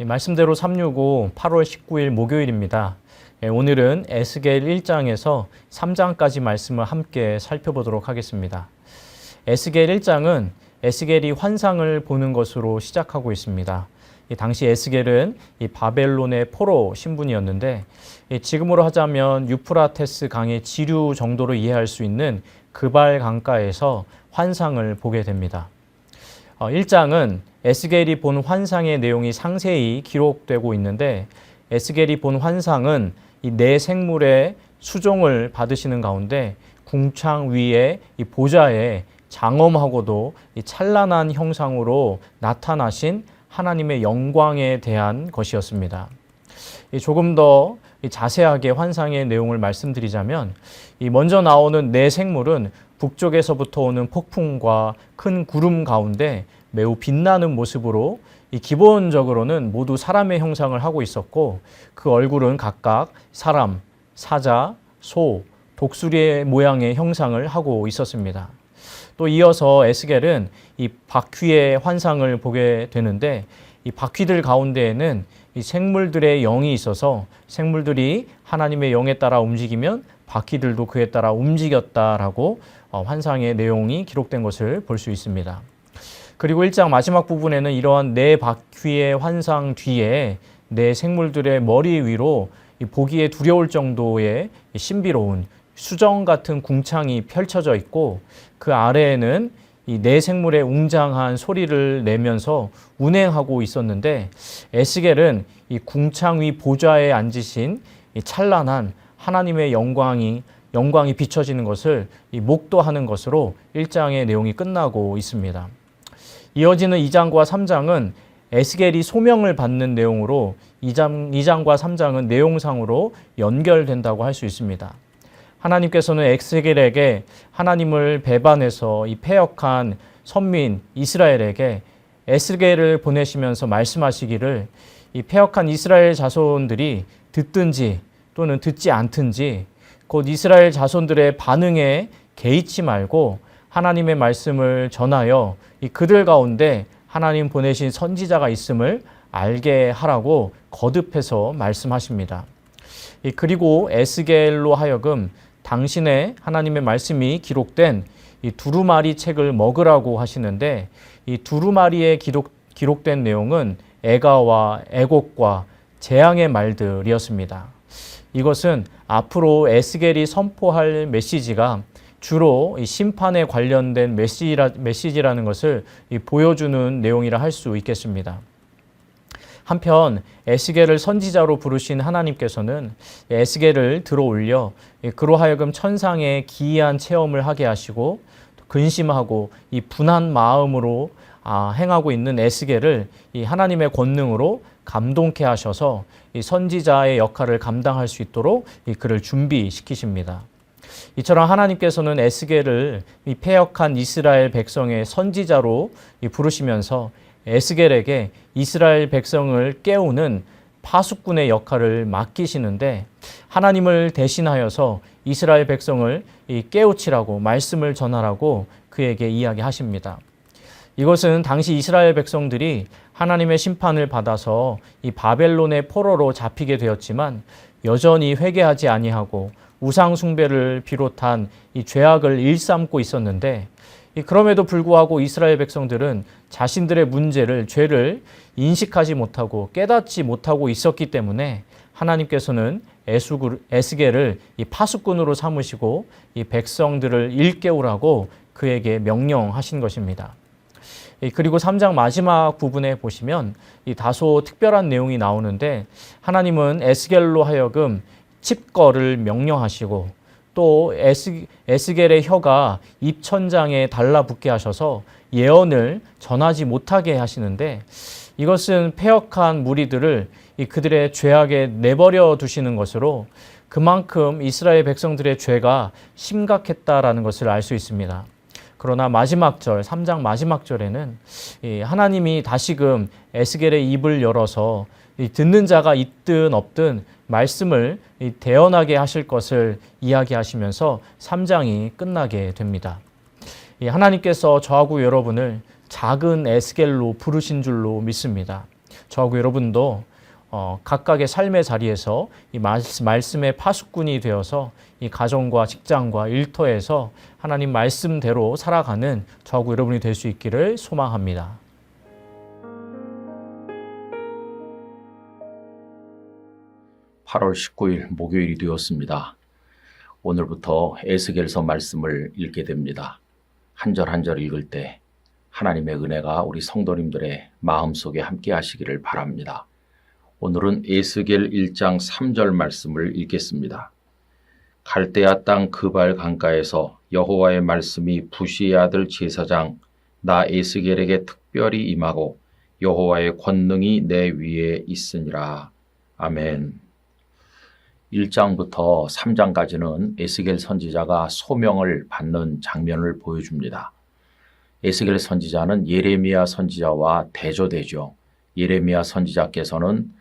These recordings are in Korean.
말씀대로 365 8월 19일 목요일입니다. 오늘은 에스겔 1장에서 3장까지 말씀을 함께 살펴보도록 하겠습니다. 에스겔 1장은 에스겔이 환상을 보는 것으로 시작하고 있습니다. 당시 에스겔은 바벨론의 포로 신분이었는데 지금으로 하자면 유프라테스 강의 지류 정도로 이해할 수 있는 그발 강가에서 환상을 보게 됩니다. 1장은 에스겔이 본 환상의 내용이 상세히 기록되고 있는데 에스겔이 본 환상은 이 네 생물의 수종을 받으시는 가운데 궁창 위에 이 보좌에 장엄하고도 이 찬란한 형상으로 나타나신 하나님의 영광에 대한 것이었습니다. 조금 더 자세하게 환상의 내용을 말씀드리자면 먼저 나오는 네 생물은 북쪽에서부터 오는 폭풍과 큰 구름 가운데 매우 빛나는 모습으로 기본적으로는 모두 사람의 형상을 하고 있었고 그 얼굴은 각각 사람, 사자, 소, 독수리의 모양의 형상을 하고 있었습니다. 또 이어서 에스겔은 이 바퀴의 환상을 보게 되는데 이 바퀴들 가운데에는 이 생물들의 영이 있어서 생물들이 하나님의 영에 따라 움직이면 바퀴들도 그에 따라 움직였다라고 환상의 내용이 기록된 것을 볼 수 있습니다. 그리고 1장 마지막 부분에는 이러한 네 바퀴의 환상 뒤에 네 생물들의 머리 위로 보기에 두려울 정도의 신비로운 수정 같은 궁창이 펼쳐져 있고 그 아래에는 이 네 생물의 웅장한 소리를 내면서 운행하고 있었는데 에스겔은 이 궁창 위 보좌에 앉으신 이 찬란한 하나님의 영광이 비춰지는 것을 목도하는 것으로 1장의 내용이 끝나고 있습니다. 이어지는 2장과 3장은 에스겔이 소명을 받는 내용으로 2장과 3장은 내용상으로 연결된다고 할 수 있습니다. 하나님께서는 에스겔에게 하나님을 배반해서 이 패역한 선민 이스라엘에게 에스겔을 보내시면서 말씀하시기를 이 패역한 이스라엘 자손들이 듣든지 또는 듣지 않든지 곧 이스라엘 자손들의 반응에 개의치 말고 하나님의 말씀을 전하여 이 그들 가운데 하나님 보내신 선지자가 있음을 알게 하라고 거듭해서 말씀하십니다. 그리고 에스겔로 하여금 당신의 하나님의 말씀이 기록된 이 두루마리 책을 먹으라고 하시는데 이 두루마리에 기록된 내용은 애가와 애곡과 재앙의 말들이었습니다. 이것은 앞으로 에스겔이 선포할 메시지가 주로 이 심판에 관련된 메시지라는 것을 보여주는 내용이라 할 수 있겠습니다. 한편 에스겔을 선지자로 부르신 하나님께서는 에스겔을 들어올려 그로 하여금 천상의 기이한 체험을 하게 하시고 근심하고 이 분한 마음으로 행하고 있는 에스겔을 이 하나님의 권능으로 감동케 하셔서 이 선지자의 역할을 감당할 수 있도록 그를 준비시키십니다. 이처럼 하나님께서는 에스겔을 이 패역한 이스라엘 백성의 선지자로 부르시면서 에스겔에게 이스라엘 백성을 깨우는 파수꾼의 역할을 맡기시는데 하나님을 대신하여서 이스라엘 백성을 깨우치라고 말씀을 전하라고 그에게 이야기하십니다. 이것은 당시 이스라엘 백성들이 하나님의 심판을 받아서 이 바벨론의 포로로 잡히게 되었지만 여전히 회개하지 아니하고 우상 숭배를 비롯한 이 죄악을 일삼고 있었는데 그럼에도 불구하고 이스라엘 백성들은 자신들의 문제를 죄를 인식하지 못하고 깨닫지 못하고 있었기 때문에 하나님께서는 에스겔을 이 파수꾼으로 삼으시고 이 백성들을 일깨우라고 그에게 명령하신 것입니다. 그리고 3장 마지막 부분에 보시면 이 다소 특별한 내용이 나오는데 하나님은 에스겔로 하여금 칩거를 명령하시고 또 에스겔의 혀가 입천장에 달라붙게 하셔서 예언을 전하지 못하게 하시는데 이것은 패역한 무리들을 그들의 죄악에 내버려 두시는 것으로 그만큼 이스라엘 백성들의 죄가 심각했다라는 것을 알 수 있습니다. 그러나 마지막 절, 3장 마지막 절에는 하나님이 다시금 에스겔의 입을 열어서 듣는 자가 있든 없든 말씀을 대언하게 하실 것을 이야기하시면서 3장이 끝나게 됩니다. 하나님께서 저하고 여러분을 작은 에스겔로 부르신 줄로 믿습니다. 저하고 여러분도 각각의 삶의 자리에서 이 말씀의 파수꾼이 되어서 이 가정과 직장과 일터에서 하나님 말씀대로 살아가는 저하고 여러분이 될 수 있기를 소망합니다. 8월 19일 목요일이 되었습니다. 오늘부터 에스겔서 말씀을 읽게 됩니다. 한 절 한 절 읽을 때 하나님의 은혜가 우리 성도님들의 마음속에 함께 하시기를 바랍니다. 오늘은 에스겔 1장 3절 말씀을 읽겠습니다. 갈대아 땅 그발 강가에서 여호와의 말씀이 부시의 아들 제사장 나 에스겔에게 특별히 임하고 여호와의 권능이 내 위에 있으니라. 아멘. 1장부터 3장까지는 에스겔 선지자가 소명을 받는 장면을 보여줍니다. 에스겔 선지자는 예레미야 선지자와 대조되죠. 예레미야 선지자께서는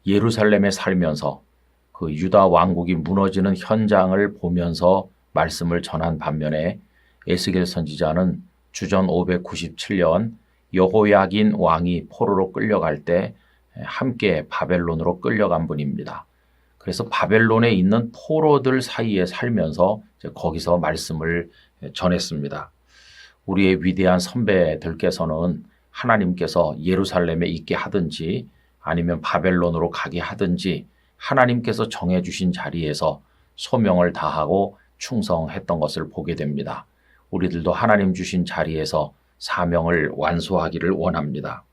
예루살렘에 살면서 그 유다 왕국이 무너지는 현장을 보면서 말씀을 전한 반면에 에스겔 선지자는 주전 597년 여호야긴 왕이 포로로 끌려갈 때 함께 바벨론으로 끌려간 분입니다. 그래서 바벨론에 있는 포로들 사이에 살면서 거기서 말씀을 전했습니다. 우리의 위대한 선배들께서는 하나님께서 예루살렘에 있게 하든지 아니면 바벨론으로 가게 하든지 하나님께서 정해주신 자리에서 소명을 다하고 충성했던 것을 보게 됩니다. 우리들도 하나님 주신 자리에서 사명을 완수하기를 원합니다.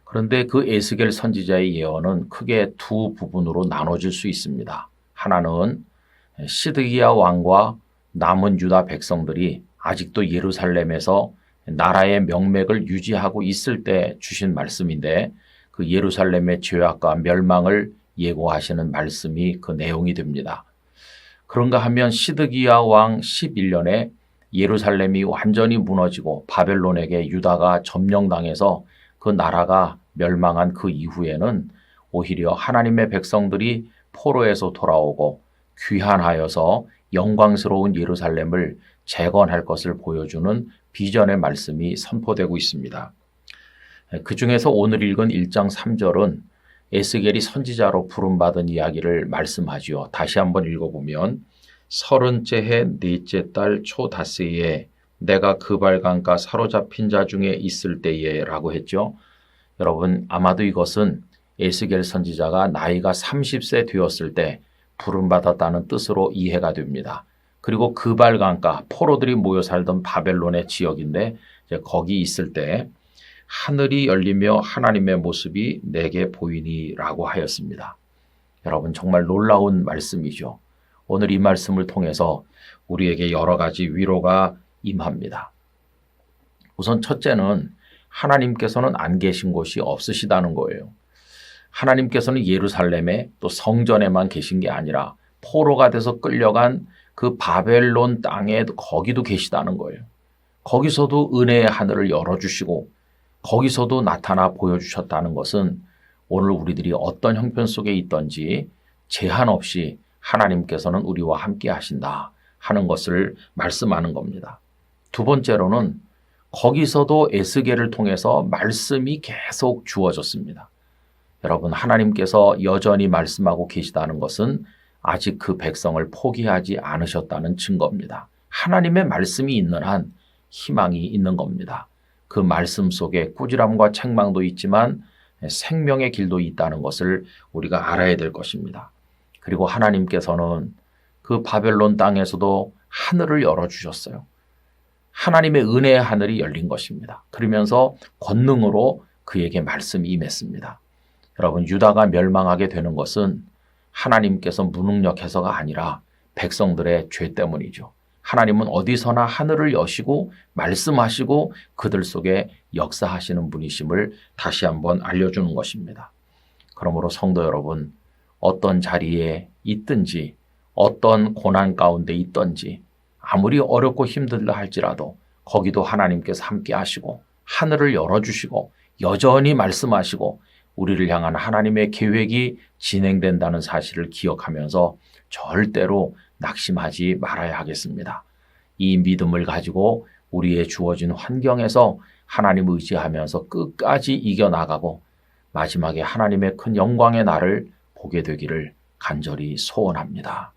그런데 그 에스겔 선지자의 예언은 크게 두 부분으로 나눠질 수 있습니다. 하나는 시드기야 왕과 남은 유다 백성들이 아직도 예루살렘에서 나라의 명맥을 유지하고 있을 때 주신 말씀인데 그 예루살렘의 죄악과 멸망을 예고하시는 말씀이 그 내용이 됩니다. 그런가 하면 시드기야 왕 11년에 예루살렘이 완전히 무너지고 바벨론에게 유다가 점령당해서 그 나라가 멸망한 그 이후에는 오히려 하나님의 백성들이 포로에서 돌아오고 귀환하여서 영광스러운 예루살렘을 재건할 것을 보여주는 비전의 말씀이 선포되고 있습니다. 그 중에서 오늘 읽은 1장 3절은 에스겔이 선지자로 부름받은 이야기를 말씀하지요. 다시 한번 읽어보면 30째 해 넷째 달 초닷새에 내가 그발강가 사로잡힌 자 중에 있을 때에 라고 했죠. 여러분 아마도 이것은 에스겔 선지자가 나이가 30세 되었을 때 부름받았다는 뜻으로 이해가 됩니다. 그리고 그발강가 포로들이 모여 살던 바벨론의 지역인데 거기 있을 때 하늘이 열리며 하나님의 모습이 내게 보이니 라고 하였습니다. 여러분 정말 놀라운 말씀이죠. 오늘 이 말씀을 통해서 우리에게 여러 가지 위로가 임합니다. 우선 첫째는 하나님께서는 안 계신 곳이 없으시다는 거예요. 하나님께서는 예루살렘에 또 성전에만 계신 게 아니라 포로가 돼서 끌려간 그 바벨론 땅에 거기도 계시다는 거예요. 거기서도 은혜의 하늘을 열어주시고 거기서도 나타나 보여주셨다는 것은 오늘 우리들이 어떤 형편 속에 있든지 제한 없이 하나님께서는 우리와 함께 하신다 하는 것을 말씀하는 겁니다. 두 번째로는 거기서도 에스겔을 통해서 말씀이 계속 주어졌습니다. 여러분 하나님께서 여전히 말씀하고 계시다는 것은 아직 그 백성을 포기하지 않으셨다는 증거입니다. 하나님의 말씀이 있는 한 희망이 있는 겁니다. 그 말씀 속에 꾸지람과 책망도 있지만 생명의 길도 있다는 것을 우리가 알아야 될 것입니다. 그리고 하나님께서는 그 바벨론 땅에서도 하늘을 열어주셨어요. 하나님의 은혜의 하늘이 열린 것입니다. 그러면서 권능으로 그에게 말씀이 임했습니다. 여러분 유다가 멸망하게 되는 것은 하나님께서 무능력해서가 아니라 백성들의 죄 때문이죠. 하나님은 어디서나 하늘을 여시고 말씀하시고 그들 속에 역사하시는 분이심을 다시 한번 알려주는 것입니다. 그러므로 성도 여러분 어떤 자리에 있든지 어떤 고난 가운데 있든지 아무리 어렵고 힘들다 할지라도 거기도 하나님께서 함께 하시고 하늘을 열어주시고 여전히 말씀하시고 우리를 향한 하나님의 계획이 진행된다는 사실을 기억하면서 절대로 낙심하지 말아야 하겠습니다. 이 믿음을 가지고 우리의 주어진 환경에서 하나님을 의지하면서 끝까지 이겨나가고 마지막에 하나님의 큰 영광의 날을 보게 되기를 간절히 소원합니다.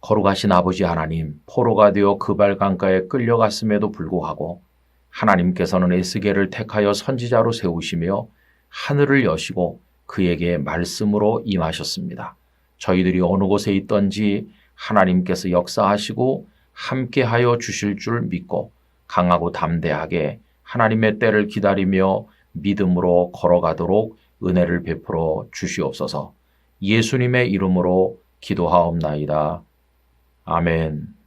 거룩하신 아버지 하나님, 포로가 되어 그발강가에 끌려갔음에도 불구하고 하나님께서는 에스겔을 택하여 선지자로 세우시며 하늘을 여시고 그에게 말씀으로 임하셨습니다. 저희들이 어느 곳에 있든지 하나님께서 역사하시고 함께하여 주실 줄 믿고 강하고 담대하게 하나님의 때를 기다리며 믿음으로 걸어가도록 은혜를 베풀어 주시옵소서. 예수님의 이름으로 기도하옵나이다. 아멘.